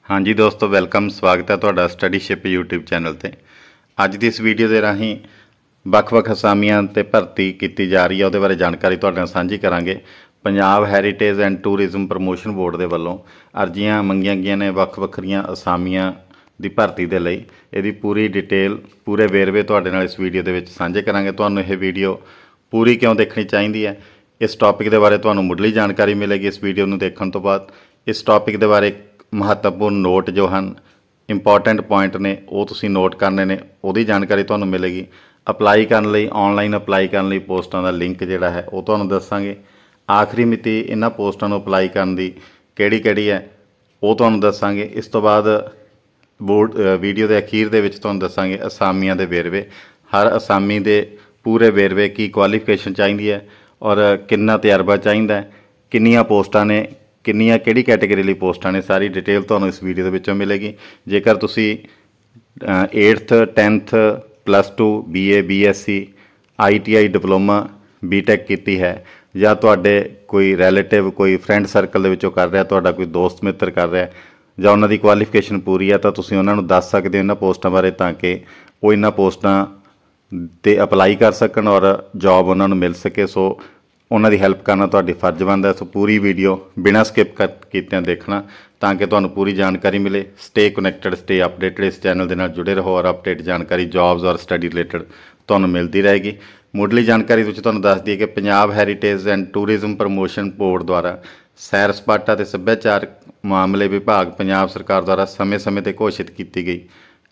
हाँ जी दोस्तों, वेलकम। स्वागत है ਤੁਹਾਡਾ ਸਟੱਡੀਸ਼ਿਪ YouTube ਚੈਨਲ ਤੇ। ਅੱਜ ਦੀ ਇਸ ਵੀਡੀਓ ਦੇ ਰਾਹੀਂ ਵੱਖ-ਵੱਖ ਅਸਾਮੀਆਂ ਤੇ ਭਰਤੀ ਕੀਤੀ ਜਾ ਰਹੀ ਹੈ ਉਹਦੇ ਬਾਰੇ ਜਾਣਕਾਰੀ ਤੁਹਾਡੇ ਨਾਲ ਸਾਂਝੀ ਕਰਾਂਗੇ। Punjab heritage and tourism promotion board ਦੇ ਵੱਲੋਂ ਅਰਜ਼ੀਆਂ ਮੰਗੀਆਂ ਗਈਆਂ ਨੇ ਵੱਖ ਵੱਖਰੀਆਂ ਅਸਾਮੀਆਂ ਦੀ ਭਰਤੀ ਦੇ ਲਈ। ਇਹਦੀ ਪੂਰੀ ਡਿਟੇਲ ਪੂਰੇ ਵੇਰਵੇ ਤੁਹਾਡੇ ਨਾਲ ਇਸ ਵੀਡੀਓ ਦੇ ਵਿੱਚ ਸਾਂਝੇ ਕਰਾਂਗੇ। ਤੁਹਾਨੂੰ ਇਹ ਵੀਡੀਓ ਪੂਰੀ ਕਿਉਂ ਦੇਖਣੀ ਚਾਹੀਦੀ ਹੈ, ਇਸ ਟੌਪਿਕ ਦੇ ਬਾਰੇ ਤੁਹਾਨੂੰ ਮੁੱਢਲੀ ਜਾਣਕਾਰੀ ਮਿਲੇਗੀ ਇਸ ਵੀਡੀਓ ਨੂੰ ਦੇਖਣ ਤੋਂ ਬਾਅਦ। ਇਸ ਟੌਪਿਕ ਦੇ ਬਾਰੇ महत्वपूर्ण नोट जो हैं इंपॉर्टेंट पॉइंट ने वो तुसी नोट करने ने, ਉਹਦੀ ਜਾਣਕਾਰੀ ਤੁਹਾਨੂੰ ਮਿਲੇਗੀ। ਅਪਲਾਈ ਕਰਨ ਲਈ ऑनलाइन ਅਪਲਾਈ ਕਰਨ ਲਈ ਪੋਸਟਾਂ ਦਾ ਲਿੰਕ ਜਿਹੜਾ ਹੈ ਉਹ ਤੁਹਾਨੂੰ ਦੱਸਾਂਗੇ। ਆਖਰੀ ਮਿਤੀ ਇਹਨਾਂ ਪੋਸਟਾਂ ਨੂੰ ਅਪਲਾਈ ਕਰਨ ਦੀ ਕਿਹੜੀ ਹੈ ਉਹ ਤੁਹਾਨੂੰ ਦੱਸਾਂਗੇ। ਇਸ ਤੋਂ ਬਾਅਦ ਬੋਰਡ ਵੀਡੀਓ ਦੇ ਅਖੀਰ ਦੇ ਵਿੱਚ ਤੁਹਾਨੂੰ ਦੱਸਾਂਗੇ ਅਸਾਮੀਆਂ ਦੇ ਵੇਰਵੇ, ਹਰ ਅਸਾਮੀ ਦੇ ਪੂਰੇ ਵੇਰਵੇ, ਕੀ ਕੁਆਲੀਫਿਕੇਸ਼ਨ ਚਾਹੀਦੀ ਹੈ ਔਰ ਕਿੰਨਾ ਤਜਰਬਾ ਚਾਹੀਦਾ, ਕਿੰਨੀਆਂ ਪੋਸਟਾਂ ਨੇ, ਕਿੰਨੀਆਂ ਕਿਹੜੀ ਕੈਟੇਗਰੀ ਲਈ ਪੋਸਟਾਂ ਨੇ, ਸਾਰੀ ਡਿਟੇਲ ਤੁਹਾਨੂੰ ਇਸ ਵੀਡੀਓ ਦੇ ਵਿੱਚੋਂ ਮਿਲੇਗੀ। ਜੇਕਰ ਤੁਸੀਂ 8th 10th +2 BA BSc ITI diploma BTech ਕੀਤੀ ਹੈ ਜਾਂ ਤੁਹਾਡੇ ਕੋਈ ਰਿਲੇਟਿਵ ਕੋਈ ਫਰੈਂਡ ਸਰਕਲ ਦੇ ਵਿੱਚੋਂ ਕਰ ਰਿਹਾ, ਤੁਹਾਡਾ ਕੋਈ ਦੋਸਤ ਮਿੱਤਰ ਕਰ ਰਿਹਾ ਜਾਂ ਉਹਨਾਂ ਦੀ ਕੁਆਲੀਫਿਕੇਸ਼ਨ ਪੂਰੀ ਹੈ, ਤਾਂ ਤੁਸੀਂ ਉਹਨਾਂ ਨੂੰ ਦੱਸ ਸਕਦੇ ਹੋ ਇਹਨਾਂ ਪੋਸਟਾਂ ਬਾਰੇ, ਤਾਂ ਕਿ ਉਹ ਇਹਨਾਂ ਪੋਸਟਾਂ 'ਤੇ ਅਪਲਾਈ ਕਰ ਸਕਣ ਔਰ ਜੋਬ ਉਹਨਾਂ ਨੂੰ ਮਿਲ ਸਕੇ। ਸੋ ਉਹਨਾਂ ਦੀ ਹੈਲਪ ਕਰਨਾ ਤੁਹਾਡੀ ਫਰਜ਼ ਬਣਦਾ। ਸੋ ਪੂਰੀ ਵੀਡੀਓ ਬਿਨਾਂ ਸਕਿਪ ਕੀਤਿਆਂ ਦੇਖਣਾ ਤਾਂ ਕਿ ਤੁਹਾਨੂੰ ਪੂਰੀ ਜਾਣਕਾਰੀ ਮਿਲੇ। Stay connected, stay updated. ਇਸ ਚੈਨਲ ਦੇ ਨਾਲ ਜੁੜੇ ਰਹੋ ਔਰ ਅਪਡੇਟ ਜਾਣਕਾਰੀ ਜੌਬਸ ਔਰ ਸਟੱਡੀ ਰਿਲੇਟਡ ਤੁਹਾਨੂੰ ਮਿਲਦੀ ਰਹੇਗੀ। ਮੁੱਢਲੀ ਜਾਣਕਾਰੀ ਵਿੱਚ ਤੁਹਾਨੂੰ ਦੱਸ ਦਈਏ ਕਿ Punjab heritage and tourism promotion board ਦੁਆਰਾ ਸੈਰ ਸਪਾਟਾ ਅਤੇ ਸੱਭਿਆਚਾਰਕ ਮਾਮਲੇ ਵਿਭਾਗ ਪੰਜਾਬ ਸਰਕਾਰ ਦੁਆਰਾ ਸਮੇਂ-ਸਮੇਂ 'ਤੇ ਘੋਸ਼ਿਤ ਕੀਤੀ ਗਈ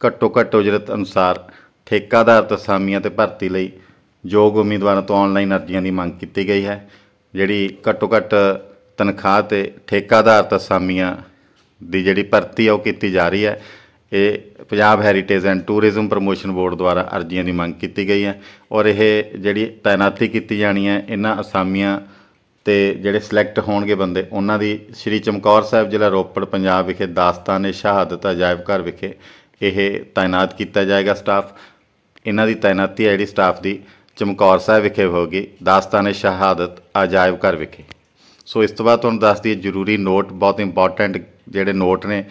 ਘੱਟੋ ਘੱਟ ਉਜਰਤ ਅਨੁਸਾਰ ਠੇਕਾ ਆਧਾਰਿਤ ਅਸਾਮੀਆਂ ਤੇ ਭਰਤੀ ਲਈ ਯੋਗ ਉਮੀਦਵਾਰਾਂ ਤੋਂ ऑनलाइन ਅਰਜ਼ੀਆਂ ਦੀ ਮੰਗ ਕੀਤੀ ਗਈ ਹੈ। ਜਿਹੜੀ ਘੱਟੋ ਘੱਟ ਤਨਖਾਹ ਤੇ ਠੇਕਾ ਆਧਾਰਿਤ ਅਸਾਮੀਆਂ ਦੀ ਜਿਹੜੀ ਭਰਤੀ ਹੈ ਉਹ ਕੀਤੀ ਜਾ ਰਹੀ ਹੈ। ਇਹ Punjab heritage and tourism promotion board ਦੁਆਰਾ ਅਰਜ਼ੀਆਂ ਦੀ ਮੰਗ ਕੀਤੀ ਗਈ ਹੈ ਔਰ ਇਹ ਜਿਹੜੀ ਤਾਇਨਾਤੀ ਕੀਤੀ ਜਾਣੀ ਹੈ ਇਹਨਾਂ ਅਸਾਮੀਆਂ ਤੇ ਜਿਹੜੇ ਸਿਲੈਕਟ ਹੋਣਗੇ ਬੰਦੇ, ਉਹਨਾਂ ਦੀ ਸ਼੍ਰੀ ਚਮਕੌਰ ਸਾਹਿਬ ਜ਼ਿਲ੍ਹਾ ਰੋਪੜ ਪੰਜਾਬ ਵਿਖੇ ਦਾਸਤਾਨ-ਏ-ਸ਼ਹਾਦਤ ਅਜਾਇਬ ਘਰ ਵਿਖੇ ਇਹ ਤਾਇਨਾਤ ਕੀਤਾ ਜਾਏਗਾ ਸਟਾਫ। ਇਹਨਾਂ ਦੀ ਤਾਇਨਾਤੀ ਹੈ ਜਿਹੜੀ ਸਟਾਫ ਦੀ ਚਮਕੌਰ ਸਾਹਿਬ ਵਿਖੇ ਹੋਗੀ, ਦਾਸਤਾਨ-ਏ-ਸ਼ਹਾਦਤ ਅਜਾਇਬ ਘਰ ਵਿਖੇ। ਸੋ ਇਸ ਤੋਂ ਬਾਅਦ ਤੁਹਾਨੂੰ ਦੱਸ ਦਈਏ ਜ਼ਰੂਰੀ ਨੋਟ, ਬਹੁਤ ਇੰਪੋਰਟੈਂਟ ਜਿਹੜੇ ਨੋਟ ਨੇ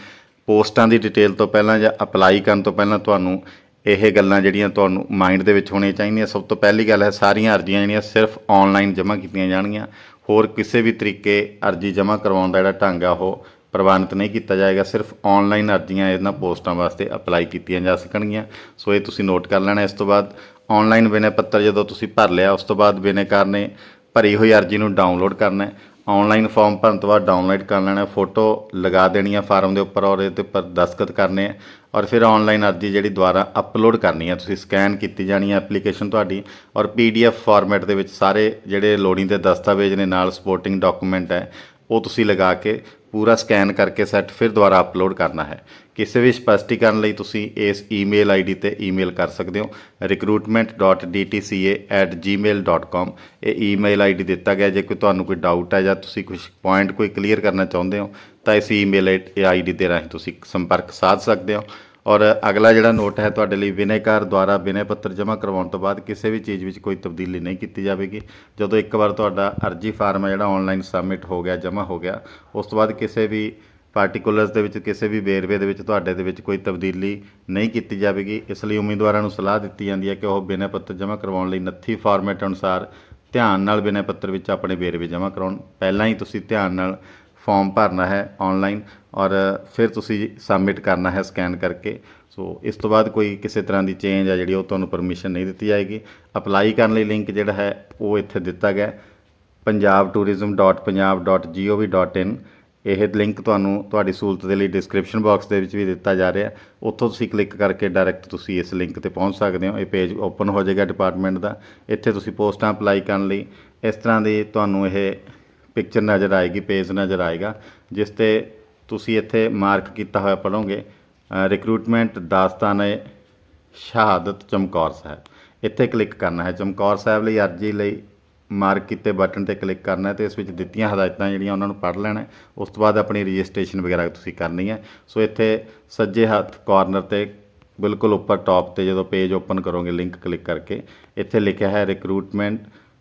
ਪੋਸਟਾਂ ਦੀ ਡਿਟੇਲ ਤੋਂ ਪਹਿਲਾਂ ਜਾਂ ਅਪਲਾਈ ਕਰਨ ਤੋਂ ਪਹਿਲਾਂ ਤੁਹਾਨੂੰ ਇਹ ਗੱਲਾਂ ਜਿਹੜੀਆਂ ਤੁਹਾਨੂੰ ਮਾਈਂਡ ਦੇ ਵਿੱਚ ਹੋਣੀਆਂ ਚਾਹੀਦੀਆਂ। ਸਭ ਤੋਂ ਪਹਿਲੀ ਗੱਲ ਹੈ, ਸਾਰੀਆਂ ਅਰਜ਼ੀਆਂ ਜਿਹੜੀਆਂ ਸਿਰਫ ऑनलाइन ਜਮ੍ਹਾਂ ਕੀਤੀਆਂ ਜਾਣਗੀਆਂ। ਹੋਰ ਕਿਸੇ ਵੀ ਤਰੀਕੇ ਅਰਜ਼ੀ ਜਮ੍ਹਾਂ ਕਰਵਾਉਣ ਦਾ ਜਿਹੜਾ ਢੰਗ ਆ ਉਹ ਪ੍ਰਵਾਨਿਤ ਨਹੀਂ ਕੀਤਾ ਜਾਏਗਾ। ਸਿਰਫ ऑनलाइन ਅਰਜ਼ੀਆਂ ਇਹਨਾਂ ਪੋਸਟਾਂ ਵਾਸਤੇ ਅਪਲਾਈ ਕੀਤੀਆਂ ਜਾ ਸਕਣਗੀਆਂ। ਸੋ ਇਹ ਤੁਸੀਂ ਨੋਟ ਕਰ ਲੈਣਾ। ਇਸ ਤੋਂ ਬਾਅਦ ऑनलाइन ਬਿਨੈ ਪੱਤਰ ਜਦੋਂ ਤੁਸੀਂ ਭਰ ਲਿਆ, ਉਸ ਤੋਂ ਬਾਅਦ ਬਿਨੈਕਾਰ ਨੇ ਭਰੀ ਹੋਈ ਅਰਜ਼ੀ ਨੂੰ ਡਾਊਨਲੋਡ ਕਰਨਾ। ऑनलाइन ਫਾਰਮ ਭਰਨ ਤੋਂ ਬਾਅਦ ਡਾਊਨਲੋਡ ਕਰ ਲੈਣਾ, ਫੋਟੋ ਲਗਾ ਦੇਣੀ ਹੈ ਫਾਰਮ ਦੇ ਉੱਪਰ ਔਰ ਇਹਦੇ ਉੱਪਰ ਦਸਤਖਤ ਕਰਨੇ ਆ ਔਰ ਫਿਰ ऑनलाइन ਅਰਜ਼ੀ ਜਿਹੜੀ ਦੁਬਾਰਾ ਅਪਲੋਡ ਕਰਨੀ ਹੈ। ਤੁਸੀਂ ਸਕੈਨ ਕੀਤੀ ਜਾਣੀ ਹੈ ਐਪਲੀਕੇਸ਼ਨ ਤੁਹਾਡੀ ਔਰ PDF ਫਾਰਮੈਟ ਦੇ ਵਿੱਚ ਸਾਰੇ ਜਿਹੜੇ ਲੋੜੀਂਦੇ ਦਸਤਾਵੇਜ਼ ਨੇ ਨਾਲ ਸਪੋਰਟਿੰਗ ਡਾਕੂਮੈਂਟ ਹੈ ਉਹ ਤੁਸੀਂ ਲਗਾ ਕੇ ਪੂਰਾ ਸਕੈਨ ਕਰਕੇ ਸੈੱਟ ਫਿਰ ਦੁਬਾਰਾ ਅਪਲੋਡ ਕਰਨਾ ਹੈ। ਕਿਸੇ ਵੀ ਸਪਸ਼ਟੀਕਰਨ ਲਈ ਤੁਸੀਂ ਇਸ ਈਮੇਲ ID ਤੇ ਈਮੇਲ ਕਰ ਸਕਦੇ ਹੋ, recruitment.dtca@gmail.com। ਇਹ ਈਮੇਲ ID ਦਿੱਤਾ ਗਿਆ। ਜੇ ਕੋਈ ਤੁਹਾਨੂੰ ਕੋਈ ਡਾਊਟ ਹੈ ਜਾਂ ਤੁਸੀਂ ਕੁਝ ਪੁਆਇੰਟ ਕੋਈ ਕਲੀਅਰ ਕਰਨਾ ਚਾਹੁੰਦੇ ਹੋ ਤਾਂ ਇਸ ਈਮੇਲ ID ਦੇ ਰਾਹੀਂ ਤੁਸੀਂ ਸੰਪਰਕ ਸਾਧ ਸਕਦੇ ਹੋ। ਔਰ ਅਗਲਾ ਜਿਹੜਾ ਨੋਟ ਹੈ ਤੁਹਾਡੇ ਲਈ, ਬਿਨੈਕਾਰ ਦੁਆਰਾ ਬਿਨੈ ਪੱਤਰ ਜਮ੍ਹਾਂ ਕਰਵਾਉਣ ਤੋਂ ਬਾਅਦ ਕਿਸੇ ਵੀ ਚੀਜ਼ ਵਿੱਚ ਕੋਈ ਤਬਦੀਲੀ ਨਹੀਂ ਕੀਤੀ ਜਾਵੇਗੀ। ਜਦੋਂ ਇੱਕ ਵਾਰ ਤੁਹਾਡਾ ਅਰਜ਼ੀ ਫਾਰਮ ਹੈ ਜਿਹੜਾ ऑनलाइन ਸਬਮਿਟ ਹੋ ਗਿਆ, ਜਮ੍ਹਾਂ ਹੋ ਗਿਆ, ਉਸ ਤੋਂ ਬਾਅਦ ਕਿਸੇ ਵੀ ਪਾਰਟੀਕੂਲਰਸ ਦੇ ਵਿੱਚ, ਕਿਸੇ ਵੀ ਵੇਰਵੇ ਦੇ ਵਿੱਚ ਤੁਹਾਡੇ ਦੇ ਵਿੱਚ ਕੋਈ ਤਬਦੀਲੀ ਨਹੀਂ ਕੀਤੀ ਜਾਵੇਗੀ। ਇਸ ਲਈ ਉਮੀਦਵਾਰਾਂ ਨੂੰ ਸਲਾਹ ਦਿੱਤੀ ਜਾਂਦੀ ਹੈ ਕਿ ਉਹ ਬਿਨੈ ਪੱਤਰ ਜਮ੍ਹਾਂ ਕਰਵਾਉਣ ਲਈ ਨੱਥੀ ਫਾਰਮੈਟ ਅਨੁਸਾਰ ਧਿਆਨ ਨਾਲ ਬਿਨੈ ਪੱਤਰ ਵਿੱਚ ਆਪਣੇ ਵੇਰਵੇ ਜਮ੍ਹਾਂ ਕਰਾਉਣ। ਪਹਿਲਾਂ ਹੀ ਤੁਸੀਂ ਧਿਆਨ ਨਾਲ ਫਾਰਮ ਭਰਨਾ ਹੈ ऑनलाइन ਔਰ ਫਿਰ ਤੁਸੀਂ ਸਬਮਿਟ ਕਰਨਾ ਹੈ ਸਕੈਨ ਕਰਕੇ। ਸੋ ਇਸ ਤੋਂ ਬਾਅਦ ਕੋਈ ਕਿਸੇ ਤਰ੍ਹਾਂ ਦੀ ਚੇਂਜ ਹੈ ਜਿਹੜੀ ਉਹ ਤੁਹਾਨੂੰ ਪਰਮਿਸ਼ਨ ਨਹੀਂ ਦਿੱਤੀ ਜਾਏਗੀ। ਅਪਲਾਈ ਕਰਨ ਲਈ ਲਿੰਕ ਜਿਹੜਾ ਹੈ ਉਹ ਇੱਥੇ ਦਿੱਤਾ ਗਿਆ, punjabtourism.punjab.gov.in। ਇਹ ਲਿੰਕ ਤੁਹਾਨੂੰ ਤੁਹਾਡੀ ਸਹੂਲਤ ਦੇ ਲਈ ਡਿਸਕ੍ਰਿਪਸ਼ਨ ਬਾਕਸ ਦੇ ਵਿੱਚ ਵੀ ਦਿੱਤਾ ਜਾ ਰਿਹਾ। ਉੱਥੋਂ ਤੁਸੀਂ ਕਲਿੱਕ ਕਰਕੇ ਡਾਇਰੈਕਟ ਤੁਸੀਂ ਇਸ ਲਿੰਕ 'ਤੇ ਪਹੁੰਚ ਸਕਦੇ ਹੋ। ਇਹ ਪੇਜ ਓਪਨ ਹੋ ਜਾਏਗਾ ਡਿਪਾਰਟਮੈਂਟ ਦਾ। ਇੱਥੇ ਤੁਸੀਂ ਪੋਸਟਾਂ ਅਪਲਾਈ ਕਰਨ ਲਈ ਇਸ ਤਰ੍ਹਾਂ ਦੀ ਤੁਹਾਨੂੰ ਇਹ ਪਿਕਚਰ ਨਜ਼ਰ ਆਏਗੀ, ਪੇਜ ਨਜ਼ਰ ਆਏਗਾ, ਜਿਸ 'ਤੇ ਤੁਸੀਂ ਇੱਥੇ ਮਾਰਕ ਕੀਤਾ ਹੋਇਆ ਪੜ੍ਹੋਗੇ ਰਿਕਰੂਟਮੈਂਟ ਦਾਸਤਾਨ-ਏ-ਸ਼ਹਾਦਤ ਚਮਕੌਰ ਸਾਹਿਬ। ਇੱਥੇ ਕਲਿੱਕ ਕਰਨਾ ਹੈ। ਚਮਕੌਰ ਸਾਹਿਬ ਲਈ ਅਰਜ਼ੀ ਲਈ ਮਾਰਕ ਕੀਤੇ ਬਟਨ 'ਤੇ ਕਲਿੱਕ ਕਰਨਾ ਅਤੇ ਇਸ ਵਿੱਚ ਦਿੱਤੀਆਂ ਹਦਾਇਤਾਂ ਜਿਹੜੀਆਂ ਉਹਨਾਂ ਨੂੰ ਪੜ੍ਹ ਲੈਣਾ। ਉਸ ਤੋਂ ਬਾਅਦ ਆਪਣੀ ਰਜਿਸਟ੍ਰੇਸ਼ਨ ਵਗੈਰਾ ਤੁਸੀਂ ਕਰਨੀ ਹੈ। ਸੋ ਇੱਥੇ ਸੱਜੇ ਹੱਥ ਕਾਰਨਰ 'ਤੇ ਬਿਲਕੁਲ ਉੱਪਰ ਟੌਪ 'ਤੇ ਜਦੋਂ ਪੇਜ ਓਪਨ ਕਰੋਗੇ ਲਿੰਕ ਕਲਿੱਕ ਕਰਕੇ, ਇੱਥੇ ਲਿਖਿਆ ਹੈ ਰਿਕਰੂਟਮੈਂਟ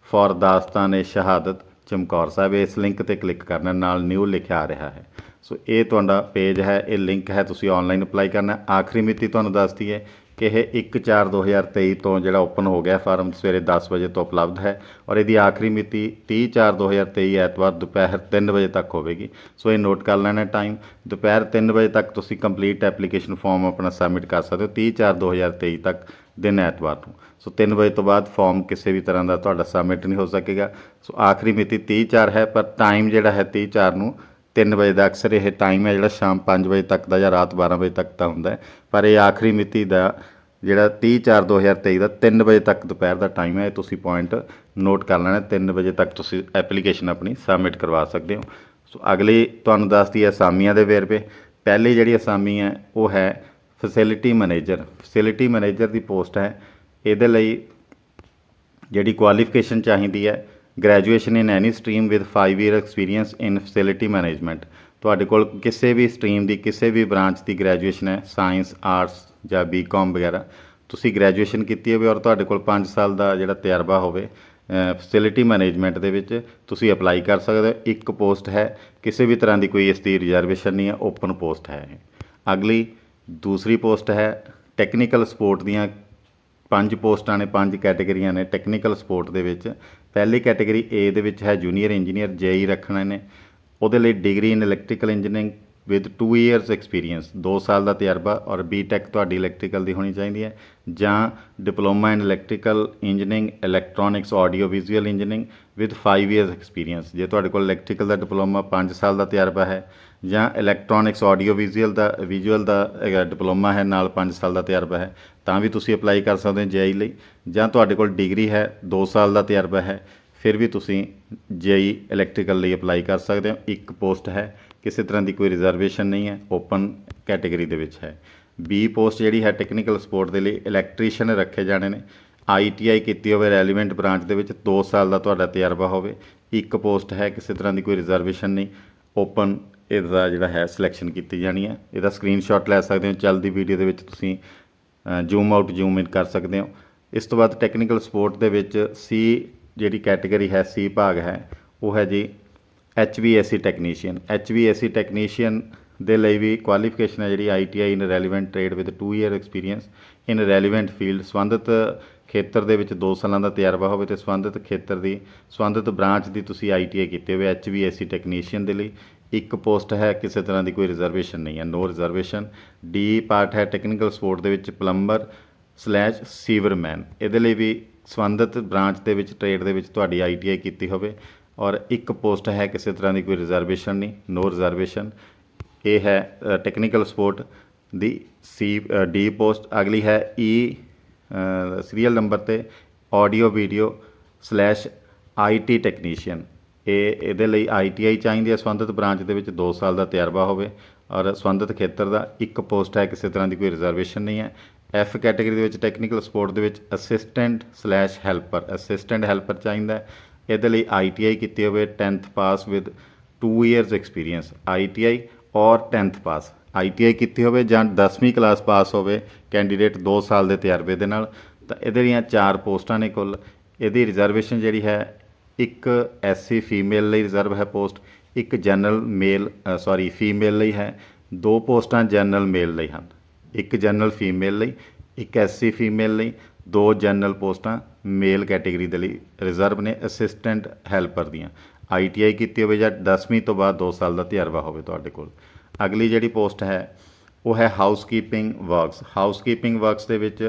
ਫॉर ਦਾਸਤਾਨ-ਏ-ਸ਼ਹਾਦਤ ਚਮਕੌਰ ਸਾਹਿਬ। ਇਸ ਲਿੰਕ 'ਤੇ ਕਲਿੱਕ ਕਰਨਾ, ਨਾਲ ਨਿਊ ਲਿਖਿਆ ਆ ਰਿਹਾ ਹੈ। सो ये तुहाडा पेज है, ये लिंक है, तुसीं ऑनलाइन अप्लाई करना। आखिरी मिति तुहानूं दस दईए कि यह 1/4/2023 तो जो ओपन हो गया फार्म, सवेरे 10 बजे तो उपलब्ध है और यदी आखिरी मिति 30/4/2023 ऐतवार दोपहर 3 बजे तक होगी। सो ये नोट कर लेना टाइम, दोपहर 3 बजे तक तुसीं कंप्लीट एप्लीकेशन फॉर्म अपना सबमिट कर सकते हो 30/4/2023 तक दिन ऐतवार को। सो 3 बजे तो बाद फॉर्म किसी भी तरह का तुहाडा सबमिट नहीं हो सकेगा। सो आखिरी मिति 30/4 है, पर टाइम जिहड़ा है 30/4 नूं 3 बजे का अक्सर यह टाइम है जिहड़ा शाम 5 बजे तक का या रात 12 बजे तक का हुंदा है, पर यह आखिरी मिति का जिहड़ा 30/4/2023 का 3 बजे तक दोपहर का टाइम है, तुसीं पॉइंट नोट कर लेना। 3 बजे तक तुसीं एप्लीकेशन अपनी सबमिट करवा सकते हो। सो अगली तुहानूं दसदी है असामियां दे वेरवे। पहली जिहड़ी असामी है वो है फैसिलिटी मैनेजर। फैसिलिटी मैनेजर की पोस्ट है, इहदे लई जिहड़ी क्वालिफिकेशन चाहिदी है graduation in any stream with 5 year experience in facility management. तुहाडे कोल किसी भी स्ट्रीम की किसी भी ब्रांच की ग्रैजुएशन है, साइंस आर्ट्स या B.Com वगैरह, तुसीं ग्रैजुएशन की होवे और तुहाडे कोल 5 साल का जिहड़ा तजर्बा होवे फैसिलिटी मैनेजमेंट दे विच तुसीं अप्लाई कर सकते हो। एक पोस्ट है, किसी भी तरह की कोई इसकी रिजर्वेशन नहीं है, ओपन पोस्ट है। अगली दूसरी पोस्ट है टैक्नीकल सपोर्ट दियाँ 5 पोस्टां ने, 5 कैटेगरियां ने टैक्नीकल सपोर्ट दे विच। पहली कैटेगरी ए दे विच है जूनीयर इंजीनियर, JE रखने ने। उहदे लई degree in electrical engineering with 2 years experience, 2 साल का तजर्बा और B.Tech तुहाडी इलैक्ट्रीकल की होनी चाहिए है, जां diploma in electrical engineering electronics audio visual engineering with 5 years experience. जे तुहाडे कोल इलैक्ट्रीकल का डिप्लोमा 5 साल का तजर्बा है, जां इलैक्ट्रॉनिक्स ऑडियो विजुअल का डिप्लोमा है नाल 5 साल का तजर्बा है, तां भी तुसीं अप्लाई कर सकते हो JE लई। जां तुहाडे कोल डिग्री है, 2 साल का तजर्बा है, फिर भी तुसीं JE इलैक्ट्रीकल लई अप्लाई कर सकते हो। एक पोस्ट है, किसी तरह की कोई रिजर्वेशन नहीं है, ओपन कैटेगरी दे विच है। B पोस्ट जिहड़ी है टैक्नीकल सपोर्ट के लिए इलैक्ट्रीशियन रखे जाने ने। ITI की होवे रैलीवेंट ब्रांच दे विच, 2 साल का तुहाडा तजर्बा होवे। एक पोस्ट है, किसी तरह की कोई रिजर्वेशन नहीं, ओपन इसका जिहड़ा है सिलैक्शन की जानी है। इसका स्क्रीनशॉट लै सकते हो, चलदी वीडियो दे विच तुसीं जूम आउट जूम इन कर सकते हो। इस तो बाद टैक्नीकल सपोर्ट दे विच C जिहड़ी कैटेगरी है, C भाग है, वो है जी HVAC टैक्नीशियन। HVAC टैक्नीशियन दे लई भी क्वालिफिकेशन है जिहड़ी ITI in relevant trade with 2 year experience in relevant field, संबंधित खेतर दे विच 2 साल का तजर्बा होवे ते संबंधित खेतर की संबंधित ब्रांच की तुसीं ITI कीते होवे। HVAC टैक्नीशियन दे लई एक पोस्ट है, किसी तरह की कोई रिजर्वेशन नहीं है, नो रिजर्वेशन। D पार्ट है टैक्नीकल सपोर्ट दे विच प्लंबर/सीवरमैन, इहदे लई भी संबंधित ब्रांच दे विच ट्रेड दे विच तुहाडी ITI कीती होवे और एक पोस्ट है, किसी तरह की कोई रिजर्वेशन नहीं, नो रिजर्वेशन। ये है टैक्नीकल सपोर्ट दी D पोस्ट। अगली है E सीरियल नंबर ते ऑडियो वीडियो/IT टैक्नीशियन। ये लई ITI चाहिए है, संबंधित ब्रांच के 2 साल का तजर्बा होवे और संबंधित खेतर का एक पोस्ट है, किसी तरह की कोई रिजर्वेशन नहीं है। F कैटेगरी के टैक्नीकल सपोर्ट के असिस्टेंट हेल्पर चाहिए। ये ITI की होवे 10th pass with 2 years experience, ITI और 10th पास। ITI की होवे जां 10वीं क्लास पास होवे कैंडीडेट 2 साल के तजर्बे दे नाल। तां इहदे लईआं 4 पोस्टां ने कुल। इहदी रिजर्वेशन जिहड़ी है, एक SC फीमेल लई रिजर्व है पोस्ट, एक जनरल फीमेल लई है, 2 पोस्टां जनरल मेल लई हन, एक जनरल फीमेल लई, एक SC फीमेल लई, 2 जनरल पोस्टां मेल कैटेगरी दे लई रिजर्व ने असिस्टेंट हैल्पर दियां। ITI की होवे जां 10वीं तो बाद 2 साल का तजर्बा होवे तुहाडे कोल। अगली जिहड़ी पोस्ट है वो है हाउसकीपिंग वर्क्स। हाउसकीपिंग वर्क्स दे विच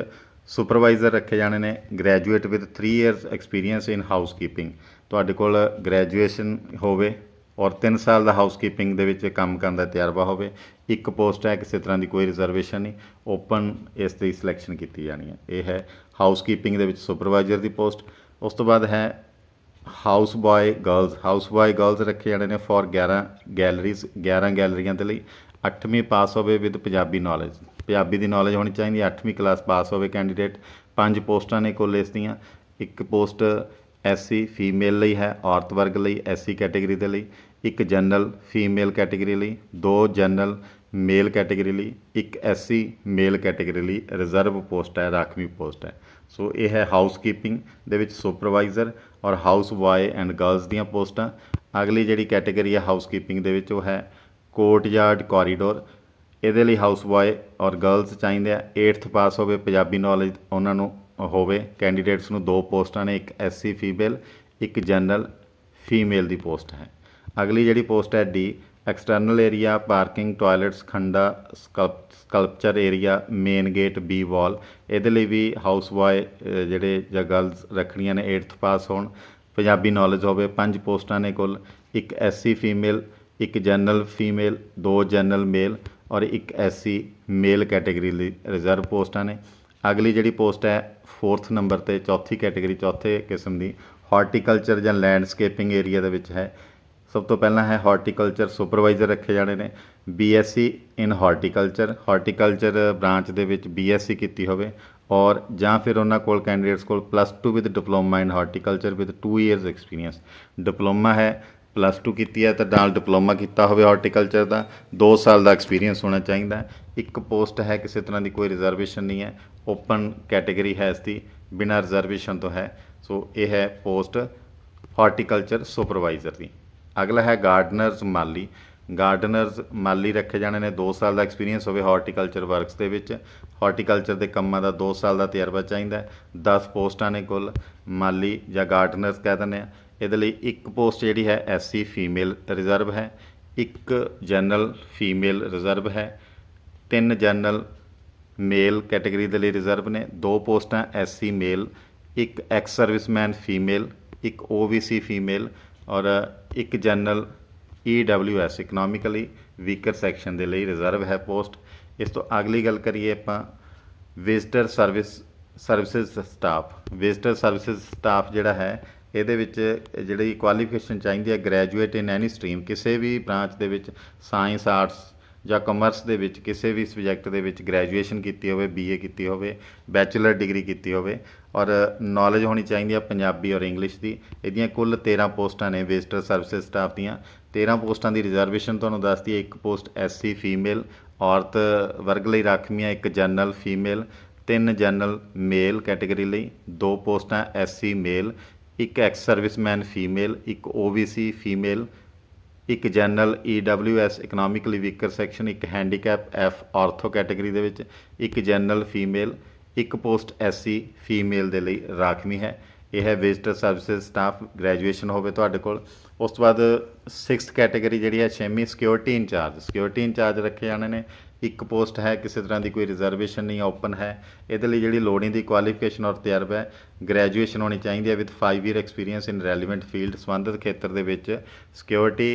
सुपरवाइजर रखे जाने ने, graduate with 3 years experience in housekeeping. तुहाडे कोल ग्रैजुएशन होवे और 3 साल का हाउसकीपिंग दे विच काम करन दा तजर्बा होवे। एक पोस्ट है, किसी तरह की कोई रिजर्वेशन नहीं, ओपन इसकी सिलैक्शन की जानी है। यह है हाउसकीपिंग दे विच सुपरवाइजर की पोस्ट। उस तो बाद है house boy girls. House boy girls रखे जाने ने फॉर 11 गैलरियां के लिए 8वीं पास होवे विद पंजाबी नॉलेज, पंजाबी की नॉलेज होनी चाहिए, 8वीं क्लास पास होवे कैंडीडेट। 5 पोस्टां ने कुल इस दियां। एक पोस्ट SC फीमेल लई है, औरत वर्ग लई SC कैटेगरी के लिए, एक जनरल फीमेल कैटेगरी लई, 2 जनरल मेल कैटेगरी लई, एक SC मेल कैटेगरी लई रिजर्व पोस्ट है, राखवी पोस्ट है। सो ये है हाउसकीपिंग दे विच सुपरवाइजर और हाउस बॉय एंड गर्ल्स दियां पोस्टां। अगली जिहड़ी कैटेगरी है हाउसकीपिंग दे विच वो है कोर्टयार्ड कॉरीडोर। ਇਹਦੇ ਲਈ ਹਾਊਸ ਬॉय ਔਰ ਗਰਲਸ ਚਾਹੀਦੇ ਆ। 8th ਪਾਸ ਹੋਵੇ, ਪੰਜਾਬੀ ਨੌਲੇਜ ਉਹਨਾਂ ਨੂੰ ਹੋਵੇ। ਕੈਂਡੀਡੇਟਸ ਨੂੰ 2 ਪੋਸਟਾਂ ਨੇ, ਇੱਕ SC ਫੀਮੇਲ, ਇੱਕ ਜਨਰਲ ਫੀਮੇਲ ਦੀ ਪੋਸਟ ਹੈ। ਅਗਲੀ ਜਿਹੜੀ ਪੋਸਟ ਹੈ D, external area, parking, toilets, ਖੰਡਾ, sculpture area, main gate, B ਵਾਲ। ਇਹਦੇ ਲਈ ਵੀ ਹਾਊਸ ਬॉय ਜਿਹੜੇ ਜਾਂ ਗਰਲਸ ਰੱਖਣੀਆਂ ਨੇ 8th ਪਾਸ ਹੋਣ, ਪੰਜਾਬੀ ਨੌਲੇਜ ਹੋਵੇ। 5 ਪੋਸਟਾਂ ਨੇ ਕੁੱਲ, ਇੱਕ SC ਫੀਮੇਲ, ਇੱਕ ਜਨਰਲ ਫੀਮੇਲ, 2 ਜਨਰਲ ਮੇਲ और एक SC मेल कैटेगरी रिजर्व पोस्टां ने। अगली जिहड़ी पोस्ट है 4th नंबर ते, चौथी कैटेगरी, चौथे किस्म की हॉर्टिकल्चर या लैंडस्केपिंग एरिया दे विच है। सब तो पहला है हॉर्टिकल्चर सुपरवाइजर रखे जाने ने। BSc इन हॉर्टिकल्चर ब्रांच दे विच BSc कीती होवे और ਜਾਂ ਫਿਰ ਉਹਨਾਂ ਕੋਲ कैंडिडेट्स ਕੋਲ +2 with diploma in horticulture with 2 years experience. Diploma है +2 की है तो नाल डिप्लोमा किया हो हॉर्टिकल्चर का, 2 साल का एक्सपीरियंस होना चाहिए। एक पोस्ट है, किसी तरह की कोई रिजर्वेशन नहीं है, ओपन कैटेगरी है इसकी, बिना रिजर्वेशन तो है। सो ये है पोस्ट हॉर्टिकल्चर सुपरवाइजर की। अगला है गार्डनर्स माली। गार्डनर्स माली रखे जाने ने, 2 साल का एक्सपीरियंस हो हॉर्टिकल्चर वर्कस के विच, हॉर्टिकल्चर के कामों का 2 साल का तजर्बा चाहिए। 10 पोस्टां ने कुल माली या गार्डनर्स कह दें। ਇਹਦੇ ਲਈ ਇੱਕ ਪੋਸਟ ਜਿਹੜੀ ਹੈ SC ਫੀਮੇਲ ਰਿਜ਼ਰਵ ਹੈ, ਇੱਕ ਜਨਰਲ ਫੀਮੇਲ ਰਿਜ਼ਰਵ ਹੈ, 3 ਜਨਰਲ ਮੇਲ ਕੈਟੇਗਰੀ ਦੇ ਲਈ ਰਿਜ਼ਰਵ ਨੇ, 2 ਪੋਸਟਾਂ SC ਮੇਲ, ਇੱਕ ਐਕਸ ਸਰਵਿਸਮੈਨ ਫੀਮੇਲ, ਇੱਕ OBC ਫੀਮੇਲ ਔਰ ਇੱਕ general EWS economically weaker section ਦੇ ਲਈ ਰਿਜ਼ਰਵ ਹੈ ਪੋਸਟ। ਇਸ ਤੋਂ ਅਗਲੀ ਗੱਲ ਕਰੀਏ ਆਪਾਂ visitor services staff. Visitor services staff ਜਿਹੜਾ ਹੈ ਇਹਦੇ ਵਿੱਚ ਜਿਹੜੀ ਕੁਆਲੀਫਿਕੇਸ਼ਨ ਚਾਹੀਦੀ ਹੈ ਗ੍ਰੈਜੂਏਟ ਇਨ ਐਨੀ ਸਟਰੀਮ, ਕਿਸੇ ਵੀ ਬ੍ਰਾਂਚ ਦੇ ਵਿੱਚ ਸਾਇੰਸ, ਆਰਟਸ ਜਾਂ ਕਮਰਸ ਦੇ ਵਿੱਚ ਕਿਸੇ ਵੀ ਸਬਜੈਕਟ ਦੇ ਵਿੱਚ ਗ੍ਰੈਜੂਏਸ਼ਨ ਕੀਤੀ ਹੋਵੇ, BA ਕੀਤੀ ਹੋਵੇ, ਬੈਚਲਰ ਡਿਗਰੀ ਕੀਤੀ ਹੋਵੇ ਔਰ ਨੌਲੇਜ ਹੋਣੀ ਚਾਹੀਦੀ ਹੈ ਪੰਜਾਬੀ ਔਰ ਇੰਗਲਿਸ਼ ਦੀ। ਇਹਦੀਆਂ ਕੁੱਲ 13 ਪੋਸਟਾਂ ਨੇ ਵਿਜ਼ਟਰ ਸਰਵਿਸਿਜ਼ ਸਟਾਫ ਦੀਆਂ। 13 ਪੋਸਟਾਂ ਦੀ ਰਿਜ਼ਰਵੇਸ਼ਨ ਤੁਹਾਨੂੰ ਦੱਸਦੀ ਹੈ। ਇੱਕ ਪੋਸਟ SC ਫੀਮੇਲ ਔਰਤ ਵਰਗ ਲਈ ਰਾਖਵੀਆਂ, ਇੱਕ ਜਨਰਲ ਫੀਮੇਲ, 3 ਜਨਰਲ ਮੇਲ ਕੈਟੇਗਰੀ ਲਈ, 2 ਪੋਸਟਾਂ SC ਮੇਲ, ਇੱਕ ਐਕਸ ਸਰਵਿਸਮੈਨ ਫੀਮੇਲ, ਇੱਕ OBC ਫੀਮੇਲ, ਇੱਕ general EWS economically weaker section, ਇੱਕ ਹੈਂਡੀਕੈਪ F ਆਰਥੋ ਕੈਟੇਗਰੀ ਦੇ ਵਿੱਚ, ਇੱਕ ਜਨਰਲ ਫੀਮੇਲ, ਇੱਕ ਪੋਸਟ SC ਫੀਮੇਲ ਦੇ ਲਈ ਰਾਖਵੀਂ ਹੈ। ਇਹ ਹੈ ਵਿਜ਼ਟਰ ਸਰਵਿਸਿਜ਼ ਸਟਾਫ, ਗ੍ਰੈਜੂਏਸ਼ਨ ਹੋਵੇ ਤੁਹਾਡੇ ਕੋਲ। ਉਸ ਤੋਂ ਬਾਅਦ 6th ਕੈਟੇਗਰੀ ਜਿਹੜੀ ਹੈ 6ਵੀਂ ਸਿਕਿਉਰਿਟੀ ਇੰਚਾਰਜ। ਸਿਕਿਉਰਿਟੀ ਇੰਚਾਰਜ ਰੱਖੇ ਜਾਣੇ ਨੇ। ਇੱਕ ਪੋਸਟ ਹੈ, ਕਿਸੇ ਤਰ੍ਹਾਂ ਦੀ ਕੋਈ ਰਿਜ਼ਰਵੇਸ਼ਨ ਨਹੀਂ, ਓਪਨ ਹੈ। ਇਹਦੇ ਲਈ ਜਿਹੜੀ ਲੋੜੀਂਦੀ ਕੁਆਲੀਫਿਕੇਸ਼ਨ ਔਰ ਤਜਰਬਾ ਹੈ, ਗ੍ਰੈਜੂਏਸ਼ਨ ਹੋਣੀ ਚਾਹੀਦੀ ਹੈ with 5 year experience in relevant field. ਸੰਬੰਧਿਤ ਖੇਤਰ ਦੇ ਵਿੱਚ ਸਿਕਿਉਰਿਟੀ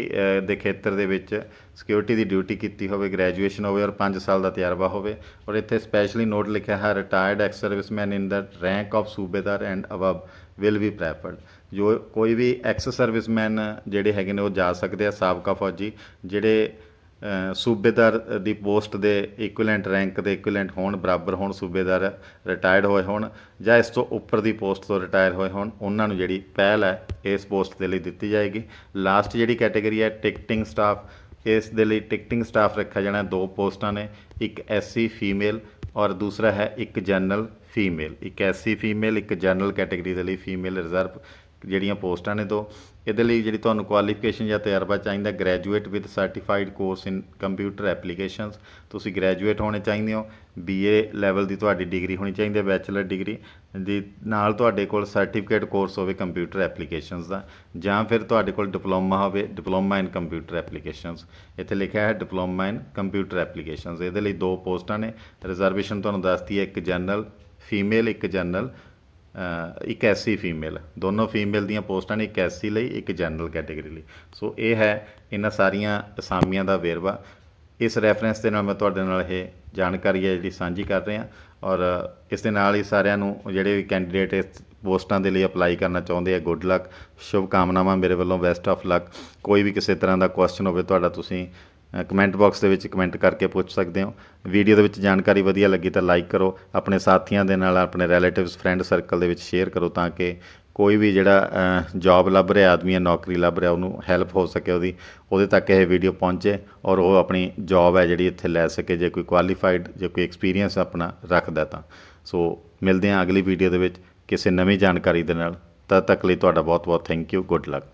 ਦੇ ਖੇਤਰ ਦੇ ਵਿੱਚ ਸਿਕਿਉਰਿਟੀ ਦੀ ਡਿਊਟੀ ਕੀਤੀ ਹੋਵੇ, ਗ੍ਰੈਜੂਏਸ਼ਨ ਹੋਵੇ ਔਰ 5 ਸਾਲ ਦਾ ਤਜਰਬਾ ਹੋਵੇ। ਔਰ ਇੱਥੇ ਸਪੈਸ਼ਲੀ ਨੋਟ ਲਿਖਿਆ ਹੈ retired ex serviceman in the rank of subedar and above will be preferred. ਜੋ ਕੋਈ ਵੀ ਐਕਸ ਸਰਵਿਸਮੈਨ ਜਿਹੜੇ ਹੈਗੇ ਨੇ ਉਹ ਜਾ ਸਕਦੇ ਆ, ਸਾਬਕਾ ਫੌਜੀ ਜਿਹੜੇ ਸੂਬੇਦਾਰ ਦੀ ਪੋਸਟ ਦੇ ਇਕੁਇਲੈਂਟ ਰੈਂਕ ਦੇ ਇਕੁਇਲੈਂਟ ਹੋਣ, ਬਰਾਬਰ ਹੋਣ, ਸੂਬੇਦਾਰ ਰਿਟਾਇਰਡ ਹੋਏ ਹੋਣ ਜਾਂ ਇਸ ਤੋਂ ਉੱਪਰ ਦੀ ਪੋਸਟ ਤੋਂ ਰਿਟਾਇਰ ਹੋਏ ਹੋਣ, ਉਹਨਾਂ ਨੂੰ ਜਿਹੜੀ ਪਹਿਲ ਹੈ ਇਸ ਪੋਸਟ ਦੇ ਲਈ ਦਿੱਤੀ ਜਾਏਗੀ। ਲਾਸਟ ਜਿਹੜੀ ਕੈਟੇਗਰੀ ਹੈ ਟਿਕਟਿੰਗ ਸਟਾਫ, ਇਸ ਦੇ ਲਈ ਟਿਕਟਿੰਗ ਸਟਾਫ ਰੱਖਿਆ ਜਾਣਾ। 2 ਪੋਸਟਾਂ ਨੇ, ਇੱਕ SC ਫੀਮੇਲ ਔਰ ਦੂਸਰਾ ਹੈ ਇੱਕ ਜਨਰਲ ਫੀਮੇਲ। ਇੱਕ SC ਫੀਮੇਲ, ਇੱਕ ਜਨਰਲ ਕੈਟੇਗਰੀ ਦੇ ਲਈ ਫੀਮੇਲ ਰਿਜ਼ਰਵ ਜਿਹੜੀਆਂ ਪੋਸਟਾਂ ਨੇ 2। ਇਹਦੇ ਲਈ ਜਿਹੜੀ ਤੁਹਾਨੂੰ ਕੁਆਲੀਫਿਕੇਸ਼ਨ ਜਾਂ ਤਜਰਬਾ ਚਾਹੀਦਾ graduate with certified course in computer applications. ਤੁਸੀਂ ਗ੍ਰੈਜੂਏਟ ਹੋਣੇ ਚਾਹੀਦੇ ਹੋ, BA ਲੈਵਲ ਦੀ ਤੁਹਾਡੀ ਡਿਗਰੀ ਹੋਣੀ ਚਾਹੀਦੀ ਹੈ, ਬੈਚਲਰ ਡਿਗਰੀ ਦੀ ਨਾਲ ਤੁਹਾਡੇ ਕੋਲ ਸਰਟੀਫਿਕੇਟ ਕੋਰਸ ਹੋਵੇ ਕੰਪਿਊਟਰ ਐਪਲੀਕੇਸ਼ਨਸ ਦਾ, ਜਾਂ ਫਿਰ ਤੁਹਾਡੇ ਕੋਲ ਡਿਪਲੋਮਾ ਹੋਵੇ, ਡਿਪਲੋਮਾ ਇਨ ਕੰਪਿਊਟਰ ਐਪਲੀਕੇਸ਼ਨਸ। ਇੱਥੇ ਲਿਖਿਆ ਹੈ ਡਿਪਲੋਮਾ ਇਨ ਕੰਪਿਊਟਰ ਐਪਲੀਕੇਸ਼ਨਸ। ਇਹਦੇ ਲਈ 2 ਪੋਸਟਾਂ ਨੇ। ਰਿਜ਼ਰਵੇਸ਼ਨ ਤੁਹਾਨੂੰ ਦੱਸਦੀ ਹੈ, ਇੱਕ ਜਨਰਲ ਫੀਮੇਲ, ਇੱਕ ਜਨਰਲ ਇੱਕ SC ਫੀਮੇਲ। ਦੋਨੋਂ ਫੀਮੇਲ ਦੀਆਂ ਪੋਸਟਾਂ ਨੇ, ਇੱਕ SC ਲਈ, ਇੱਕ ਜਨਰਲ ਕੈਟੇਗਰੀ ਲਈ। ਸੋ ਇਹ ਹੈ ਇਹਨਾਂ ਸਾਰੀਆਂ ਅਸਾਮੀਆਂ ਦਾ ਵੇਰਵਾ। ਇਸ ਰੈਫਰੈਂਸ ਦੇ ਨਾਲ ਮੈਂ ਤੁਹਾਡੇ ਨਾਲ ਇਹ ਜਾਣਕਾਰੀ ਹੈ ਜਿਹੜੀ ਸਾਂਝੀ ਕਰ ਰਿਹਾ ਔਰ ਇਸ ਦੇ ਨਾਲ ਹੀ ਸਾਰਿਆਂ ਨੂੰ ਜਿਹੜੇ ਵੀ ਕੈਂਡੀਡੇਟ ਇਸ ਪੋਸਟਾਂ ਦੇ ਲਈ ਅਪਲਾਈ ਕਰਨਾ ਚਾਹੁੰਦੇ ਆ, ਗੁੱਡ ਲੱਕ, ਸ਼ੁਭ ਕਾਮਨਾਵਾਂ ਮੇਰੇ ਵੱਲੋਂ, ਬੈਸਟ ਆਫ ਲੱਕ। ਕੋਈ ਵੀ ਕਿਸੇ ਤਰ੍ਹਾਂ ਦਾ ਕੁਐਸਚਨ ਹੋਵੇ ਤੁਹਾਡਾ, ਤੁਸੀਂ ਕਮੈਂਟ ਬਾਕਸ ਦੇ ਵਿੱਚ ਕਮੈਂਟ ਕਰਕੇ ਪੁੱਛ ਸਕਦੇ ਹੋ। ਵੀਡੀਓ ਦੇ ਵਿੱਚ ਜਾਣਕਾਰੀ ਵਧੀਆ ਲੱਗੀ ਤਾਂ ਲਾਈਕ ਕਰੋ, ਆਪਣੇ ਸਾਥੀਆਂ ਦੇ ਨਾਲ, ਆਪਣੇ ਰਿਲੇਟਿਵਸ, ਫਰੈਂਡ ਸਰਕਲ ਦੇ ਵਿੱਚ ਸ਼ੇਅਰ ਕਰੋ ਤਾਂ ਕਿ ਕੋਈ ਵੀ ਜਿਹੜਾ ਜੋਬ ਲੱਭ ਰਿਹਾ ਆਦਮੀ ਹੈ, ਨੌਕਰੀ ਲੱਭ ਰਿਹਾ, ਉਹਨੂੰ ਹੈਲਪ ਹੋ ਸਕੇ, ਉਹਦੇ ਤੱਕ ਇਹ ਵੀਡੀਓ ਪਹੁੰਚੇ ਔਰ ਉਹ ਆਪਣੀ ਜੋਬ ਹੈ ਜਿਹੜੀ ਇੱਥੇ ਲੈ ਸਕੇ, ਜੇ ਕੋਈ ਕੁਆਲੀਫਾਈਡ, ਜੇ ਕੋਈ ਐਕਸਪੀਰੀਅੰਸ ਆਪਣਾ ਰੱਖਦਾ ਤਾਂ। ਸੋ ਮਿਲਦੇ ਹਾਂ ਅਗਲੀ ਵੀਡੀਓ ਦੇ ਵਿੱਚ ਕਿਸੇ ਨਵੀਂ ਜਾਣਕਾਰੀ ਦੇ ਨਾਲ। ਤਦ ਤੱਕ ਲਈ ਤੁਹਾਡਾ ਬਹੁਤ ਬਹੁਤ ਥੈਂਕ ਯੂ, ਗੁੱਡ ਲੱਕ।